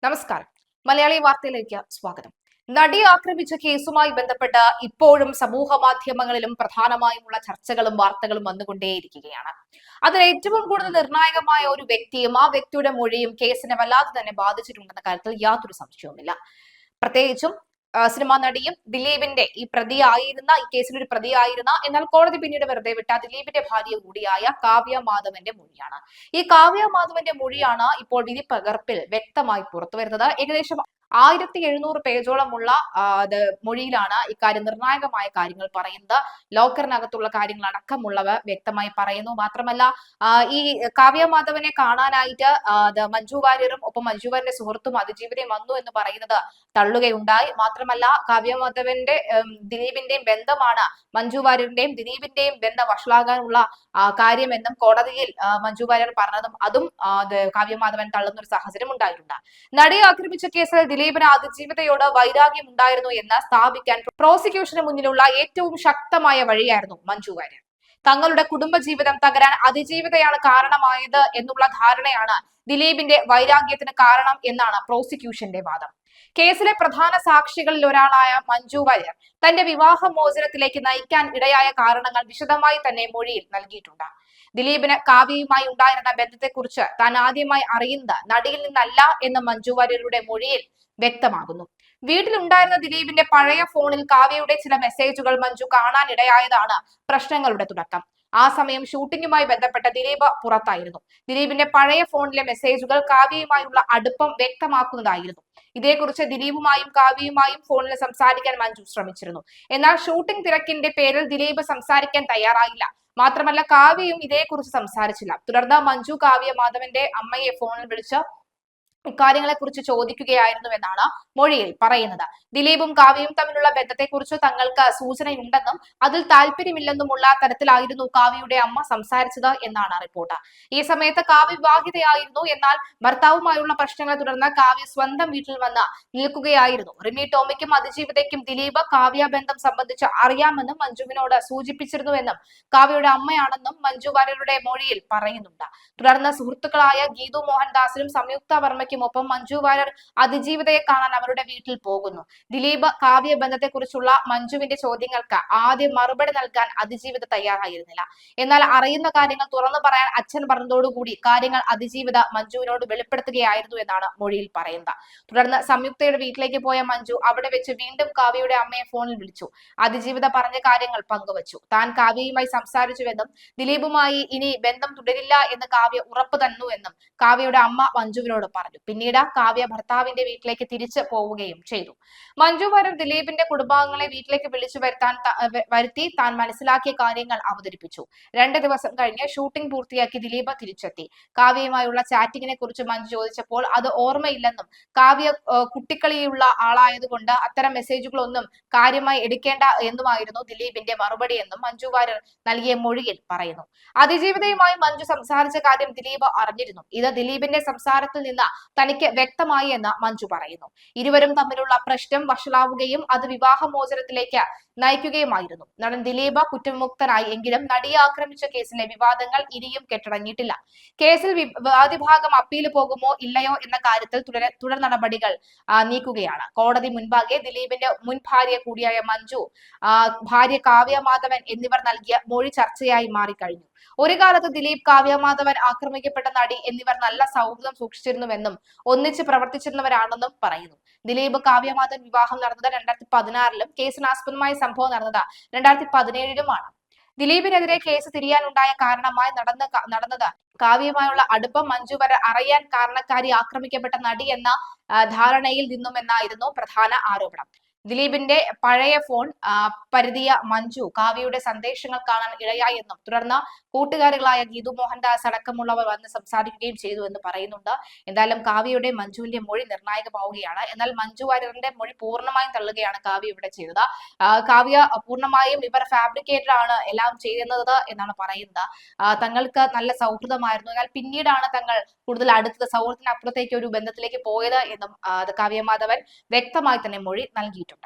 നമസ്കാരം. മലയാളി വാർത്തയിലേക്ക് സ്വാഗതം. നടിയെ ആക്രമിച്ച കേസുമായി ബന്ധപ്പെട്ട് ഇപ്പോഴും സമൂഹ മാധ്യമങ്ങളിലും പ്രധാനമായുമുള്ള ചർച്ചകളും വാർത്തകളും വന്നുകൊണ്ടേയിരിക്കുകയാണ്. അതിൽ ഏറ്റവും കൂടുതൽ നിർണായകമായ ഒരു വ്യക്തിയും ആ വ്യക്തിയുടെ മൊഴിയും കേസിനെ വല്ലാതെ തന്നെ ബാധിച്ചിട്ടുണ്ടെന്ന കാര്യത്തിൽ യാതൊരു സംശയവുമില്ല. പ്രത്യേകിച്ചും സിനിമാ നടിയും ദിലീപിന്റെ ഈ കേസിൽ ഒരു പ്രതിയായിരുന്ന എന്നാൽ കോടതി പിന്നീട് വെറുതെ വിട്ട ദിലീപിന്റെ ഭാര്യ കൂടിയായ കാവ്യ മാധവന്റെ മൊഴിയാണ്. ഈ കാവ്യ മാധവന്റെ മൊഴിയാണ് ഇപ്പോൾ വിധി പകർപ്പിൽ വ്യക്തമായി പുറത്തു വരുന്നത്. ഏകദേശം 1700 പേജോളമുള്ള മൊഴിയിലാണ് ഇക്കാര്യം നിർണായകമായ കാര്യങ്ങൾ പറയുന്നത്. ലോക്കറിനകത്തുള്ള കാര്യങ്ങൾ അടക്കമുള്ളവ വ്യക്തമായി പറയുന്നു. മാത്രമല്ല ഈ കാവ്യ മാധവനെ കാണാനായിട്ട് മഞ്ജു വാര്യറും ഒപ്പം മഞ്ജു വാര്യരുടെ സുഹൃത്തും അതിജീവിതയും വന്നു എന്ന് പറയുന്നത് തള്ളുകയുണ്ടായി. മാത്രമല്ല കാവ്യ മാധവന്റെ ദിലീപിന്റെയും ബന്ധമാണ് മഞ്ജു വാര്യരുടെയും ദിലീപിന്റെയും ബന്ധം വഷളാകാനുള്ള കാര്യമെന്നും കോടതിയിൽ മഞ്ജു വാര്യർ പറഞ്ഞതും അതും കാവ്യ മാധവൻ തള്ളുന്ന ഒരു സാഹചര്യം ഉണ്ടായിട്ടുണ്ട്. നടിയെ ആക്രമിച്ച കേസിൽ ദിലീപിന് അതിജീവിതയോട് വൈരാഗ്യം ഉണ്ടായിരുന്നു എന്ന് സ്ഥാപിക്കാൻ പ്രോസിക്യൂഷന് മുന്നിലുള്ള ഏറ്റവും ശക്തമായ വഴിയായിരുന്നു മഞ്ജു വാര്യർ. തങ്ങളുടെ കുടുംബജീവിതം തകരാൻ അതിജീവിതയാണ് കാരണമായത് എന്നുള്ള ധാരണയാണ് ദിലീപിന്റെ വൈരാഗ്യത്തിന് കാരണം എന്നാണ് പ്രോസിക്യൂഷന്റെ വാദം. കേസിലെ പ്രധാന സാക്ഷികളിൽ ഒരാളായ മഞ്ജു വാര്യർ തന്റെ വിവാഹ മോചനത്തിലേക്ക് നയിക്കാൻ ഇടയായ കാരണങ്ങൾ വിശദമായി തന്നെ മൊഴിയിൽ നൽകിയിട്ടുണ്ട്. ദിലീപിന് കാവ്യയുമായി ഉണ്ടായിരുന്ന ബന്ധത്തെക്കുറിച്ച് താൻ ആദ്യമായി അറിയുന്നത് നടിയിൽ നിന്നല്ല എന്ന് മഞ്ജു വാര്യരുടെ മൊഴിയിൽ വ്യക്തമാകുന്നു. വീട്ടിലുണ്ടായിരുന്ന ദിലീപിന്റെ പഴയ ഫോണിൽ കാവ്യയുടെ ചില മെസ്സേജുകൾ മഞ്ജു കാണാനിടയായതാണ് പ്രശ്നങ്ങളുടെ തുടക്കം. ആ സമയം ഷൂട്ടിംഗുമായി ബന്ധപ്പെട്ട ദിലീപ് പുറത്തായിരുന്നു. ദിലീപിന്റെ പഴയ ഫോണിലെ മെസ്സേജുകൾ കാവ്യയുമായുള്ള അടുപ്പം വ്യക്തമാക്കുന്നതായിരുന്നു. ഇതേക്കുറിച്ച് ദിലീപുമായും കാവ്യയുമായും ഫോണിൽ സംസാരിക്കാൻ മഞ്ജു ശ്രമിച്ചിരുന്നു. എന്നാൽ ഷൂട്ടിംഗ് തിരക്കിന്റെ പേരിൽ ദിലീപ് സംസാരിക്കാൻ തയ്യാറായില്ല. മാത്രമല്ല കാവ്യയും ഇതേക്കുറിച്ച് സംസാരിച്ചില്ല. തുടർന്ന് മഞ്ജു കാവ്യ മാധവന്റെ അമ്മയെ ഫോണിൽ വിളിച്ച് ഇക്കാര്യങ്ങളെ കുറിച്ച് ചോദിക്കുകയായിരുന്നു എന്നാണ് മൊഴിയിൽ പറയുന്നത്. ദിലീപും കാവ്യയും തമ്മിലുള്ള ബന്ധത്തെക്കുറിച്ച് തങ്ങൾക്ക് സൂചനയുണ്ടെന്നും അതിൽ താല്പര്യമില്ലെന്നുമുള്ള തരത്തിലായിരുന്നു കാവ്യയുടെ അമ്മ സംസാരിച്ചത് എന്നാണ് റിപ്പോർട്ട്. ഈ സമയത്ത് കാവ്യ വിവാഹിതയായിരുന്നു. എന്നാൽ ഭർത്താവുമായുള്ള പ്രശ്നങ്ങളെ തുടർന്ന് കാവ്യ സ്വന്തം വീട്ടിൽ വന്ന് നിൽക്കുകയായിരുന്നു. റിമി ടോമിക്കും അതിജീവിതയ്ക്കും ദിലീപ് കാവ്യ ബന്ധം സംബന്ധിച്ച് അറിയാമെന്നും മഞ്ജുവിനോട് സൂചിപ്പിച്ചിരുന്നുവെന്നും കാവ്യയുടെ അമ്മയാണെന്നും മഞ്ജു വാര്യരുടെ മൊഴിയിൽ പറയുന്നുണ്ട്. തുടർന്ന് സുഹൃത്തുക്കളായ ഗീതു മോഹൻദാസിനും സംയുക്ത വർമ്മയ്ക്കും ഒപ്പം മഞ്ജു വാര്യർ അതിജീവിതയെ കാണാൻ അവരുടെ വീട്ടിൽ പോകുന്നു. ദിലീപ് കാവ്യ ബന്ധത്തെക്കുറിച്ചുള്ള മഞ്ജുവിന്റെ ചോദ്യങ്ങൾക്ക് ആദ്യം മറുപടി നൽകാൻ അതിജീവിത തയ്യാറായിരുന്നില്ല. എന്നാൽ അറിയുന്ന കാര്യങ്ങൾ തുറന്നു പറയാൻ അച്ഛൻ പറഞ്ഞതോടുകൂടി കാര്യങ്ങൾ അതിജീവിത മഞ്ജുവിനോട് വെളിപ്പെടുത്തുകയായിരുന്നു എന്നാണ് മൊഴിയിൽ പറയുന്നത്. തുടർന്ന് സംയുക്തയുടെ വീട്ടിലേക്ക് പോയ മഞ്ജു അവിടെ വെച്ച് വീണ്ടും കാവ്യയുടെ അമ്മയെ ഫോണിൽ വിളിച്ചു. അതിജീവിത പറഞ്ഞ കാര്യങ്ങൾ പങ്കുവച്ചു. താൻ കാവ്യയുമായി സംസാരിച്ചുവെന്നും ദിലീപുമായി ഇനി ബന്ധം തുടരില്ല എന്ന് കാവ്യ ഉറപ്പ് തന്നുവെന്നും കാവ്യയുടെ അമ്മ മഞ്ജുവിനോട് പറഞ്ഞു. പിന്നീട് കാവ്യ ഭർത്താവിന്റെ വീട്ടിലേക്ക് തിരിച്ചു പോവുകയും ചെയ്തു. മഞ്ജു വാര്യർ ദിലീപിന്റെ കുടുംബാംഗങ്ങളെ വീട്ടിലേക്ക് വിളിച്ചു വരുത്തി താൻ മനസ്സിലാക്കിയ കാര്യങ്ങൾ അവതരിപ്പിച്ചു. 2 ദിവസം കഴിഞ്ഞ് ഷൂട്ടിംഗ് പൂർത്തിയാക്കി ദിലീപ് തിരിച്ചെത്തി. കാവ്യയുമായുള്ള ചാറ്റിങ്ങിനെ കുറിച്ച് മഞ്ജു ചോദിച്ചപ്പോൾ അത് ഓർമ്മയില്ലെന്നും കാവ്യ കുട്ടിക്കളിയുള്ള ആളായതുകൊണ്ട് അത്തരം മെസ്സേജുകളൊന്നും കാര്യമായി എടുക്കേണ്ട എന്നുമായിരുന്നു ദിലീപിന്റെ മറുപടി എന്നും മഞ്ജു വാര്യർ നൽകിയ മൊഴിയിൽ പറയുന്നു. അതിജീവിതയുമായി മഞ്ജു സംസാരിച്ച കാര്യം ദിലീപ് അറിഞ്ഞിരുന്നു. ഇത് ദിലീപിന്റെ സംസാരത്തിൽ നിന്ന് തനിക്ക് വ്യക്തമായി എന്ന് മഞ്ജു പറയുന്നു. ഇരുവരും തമ്മിലുള്ള പ്രശ്നം വഷളാവുകയും അത് വിവാഹമോചനത്തിലേക്ക് നയിക്കുകയുമായിരുന്നു. നടൻ ദിലീപ് കുറ്റവിമുക്തനായി എങ്കിലും നടിയെ ആക്രമിച്ച കേസിലെ വിവാദങ്ങൾ ഇനിയും കെട്ടടങ്ങിയിട്ടില്ല. കേസിൽ വാദിഭാഗം അപ്പീല് പോകുമോ ഇല്ലയോ എന്ന കാര്യത്തിൽ തുടർ നടപടികൾ നീക്കുകയാണ്. കോടതി മുൻപാകെ ദിലീപിന്റെ മുൻ ഭാര്യ കൂടിയായ മഞ്ജു, ഭാര്യ കാവ്യ മാധവൻ എന്നിവർ നൽകിയ മൊഴി ചർച്ചയായി മാറിക്കഴിഞ്ഞു. ഒരു കാലത്ത് ദിലീപ്, കാവ്യ മാധവൻ, ആക്രമിക്കപ്പെട്ട നടി എന്നിവർ നല്ല സൗഹൃദം സൂക്ഷിച്ചിരുന്നുവെന്നും ഒന്നിച്ച് പ്രവർത്തിച്ചിരുന്നവരാണെന്നും പറയുന്നു. ദിലീപ് കാവ്യ മാധവൻ വിവാഹം നടന്നത് 2016-ലും കേസിനാസ്പദമായ സംഭവം നടന്നത് 2017-ലുമാണ്. ദിലീപിനെതിരെ കേസ് തിരിയാനുണ്ടായ കാരണമായി നടന്നത് കാവ്യയുമായുള്ള അടുപ്പം മഞ്ജു വാര്യർ അറിയാൻ കാരണക്കാരി ആക്രമിക്കപ്പെട്ട നടി എന്ന ധാരണയിൽ നിന്നുമെന്നായിരുന്നു പ്രധാന ആരോപണം. ദിലീപിന്റെ പഴയ ഫോൺ പരതിയ മഞ്ജു കാവ്യയുടെ സന്ദേശങ്ങൾ കാണാൻ ഇടയായെന്നും തുടർന്ന് കൂട്ടുകാരികളായ ഗീതു മോഹൻദാസ് അടക്കമുള്ളവർ വന്ന് സംസാരിക്കുകയും ചെയ്തു എന്ന് പറയുന്നുണ്ട്. എന്തായാലും കാവ്യയുടെ മഞ്ജുവിന്റെ മൊഴി നിർണായകമാവുകയാണ്. എന്നാൽ മഞ്ജു വാര്യറിന്റെ മൊഴി പൂർണ്ണമായും തള്ളുകയാണ് കാവ്യ ഇവിടെ ചെയ്തത്. കാവ്യ പൂർണ്ണമായും ഇവർ ഫാബ്രിക്കേറ്റഡ് ആണ് എല്ലാം ചെയ്യുന്നത് എന്നാണ് പറയുന്നത്. തങ്ങൾക്ക് നല്ല സൗഹൃദമായിരുന്നു. എന്നാൽ പിന്നീടാണ് തങ്ങൾ കൂടുതൽ അടുത്തത് സൗഹൃദത്തിനപ്പുറത്തേക്ക് ഒരു ബന്ധത്തിലേക്ക് പോയത് എന്നും കാവ്യ മാധവൻ വ്യക്തമായി തന്നെ മൊഴി നൽകിയിട്ടുണ്ട്.